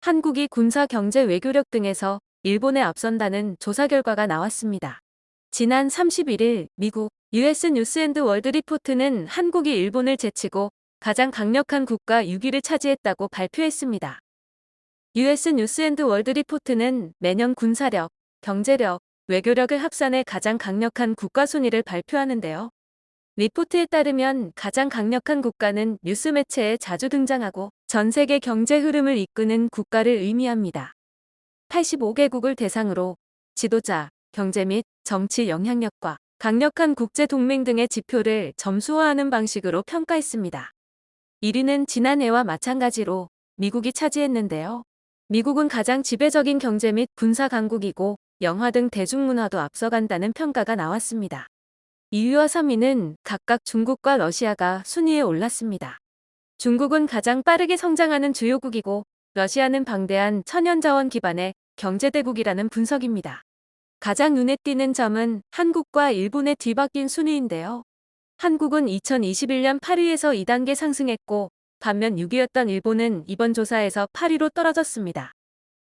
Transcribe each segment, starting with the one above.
한국이 군사, 경제, 외교력 등에서 일본에 앞선다는 조사 결과가 나왔습니다. 지난 31일 미국 US 뉴스 앤드 월드 리포트는 한국이 일본을 제치고 가장 강력한 국가 6위를 차지했다고 발표했습니다. US 뉴스 앤드 월드 리포트는 매년 군사력, 경제력, 외교력을 합산해 가장 강력한 국가 순위를 발표하는데요. 리포트에 따르면 가장 강력한 국가는 뉴스 매체에 자주 등장하고 전 세계 경제 흐름을 이끄는 국가를 의미합니다. 85개국을 대상으로 지도자, 경제 및 정치 영향력과 강력한 국제 동맹 등의 지표를 점수화하는 방식으로 평가했습니다. 1위는 지난해와 마찬가지로 미국이 차지했는데요. 미국은 가장 지배적인 경제 및 군사 강국이고 영화 등 대중문화도 앞서간다는 평가가 나왔습니다. 2위와 3위는 각각 중국과 러시아가 순위에 올랐습니다. 중국은 가장 빠르게 성장하는 주요국이고 러시아는 방대한 천연자원 기반의 경제대국이라는 분석입니다. 가장 눈에 띄는 점은 한국과 일본의 뒤바뀐 순위인데요. 한국은 2021년 8위에서 2단계 상승했고 반면 6위였던 일본은 이번 조사에서 8위로 떨어졌습니다.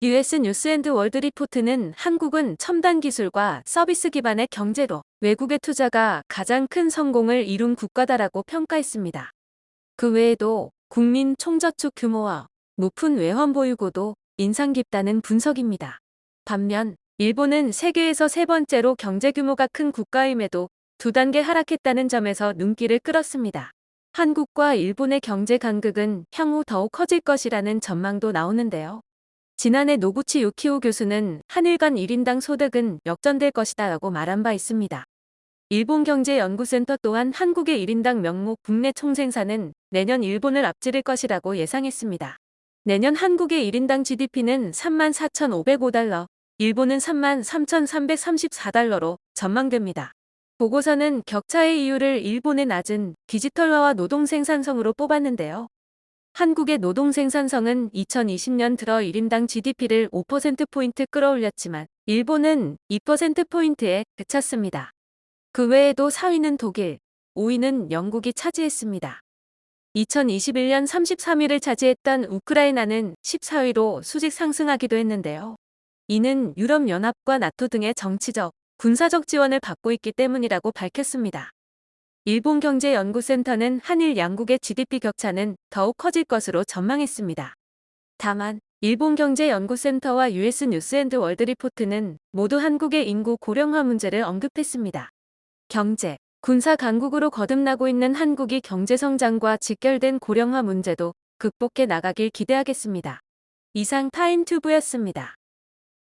US 뉴스 앤드 월드 리포트는 한국은 첨단 기술과 서비스 기반의 경제로 외국의 투자가 가장 큰 성공을 이룬 국가다라고 평가했습니다. 그 외에도 국민 총저축 규모와 높은 외환 보유고도 인상 깊다는 분석입니다. 반면 일본은 세계에서 세 번째로 경제 규모가 큰 국가임에도 2단계 하락했다는 점에서 눈길을 끌었습니다. 한국과 일본의 경제 간극은 향후 더욱 커질 것이라는 전망도 나오는데요. 지난해 노구치 유키오 교수는 한일 간 1인당 소득은 역전될 것이다 라고 말한 바 있습니다. 일본경제연구센터 또한 한국의 1인당 명목 국내 총생산은 내년 일본을 앞지를 것이라고 예상했습니다. 내년 한국의 1인당 GDP는 34,505달러, 일본은 33,334달러로 전망됩니다. 보고서는 격차의 이유를 일본의 낮은 디지털화와 노동 생산성으로 뽑았는데요. 한국의 노동 생산성은 2020년 들어 1인당 GDP를 5%포인트 끌어올렸지만 일본은 2%포인트에 그쳤습니다. 그 외에도 4위는 독일, 5위는 영국이 차지했습니다. 2021년 33위를 차지했던 우크라이나는 14위로 수직 상승하기도 했는데요. 이는 유럽연합과 나토 등의 정치적, 군사적 지원을 받고 있기 때문이라고 밝혔습니다. 일본경제연구센터는 한일 양국의 GDP 격차는 더욱 커질 것으로 전망했습니다. 다만 일본경제연구센터와 US 뉴스 앤드 월드 리포트는 모두 한국의 인구 고령화 문제를 언급했습니다. 경제, 군사 강국으로 거듭나고 있는 한국이 경제성장과 직결된 고령화 문제도 극복해 나가길 기대하겠습니다. 이상 타임튜브였습니다.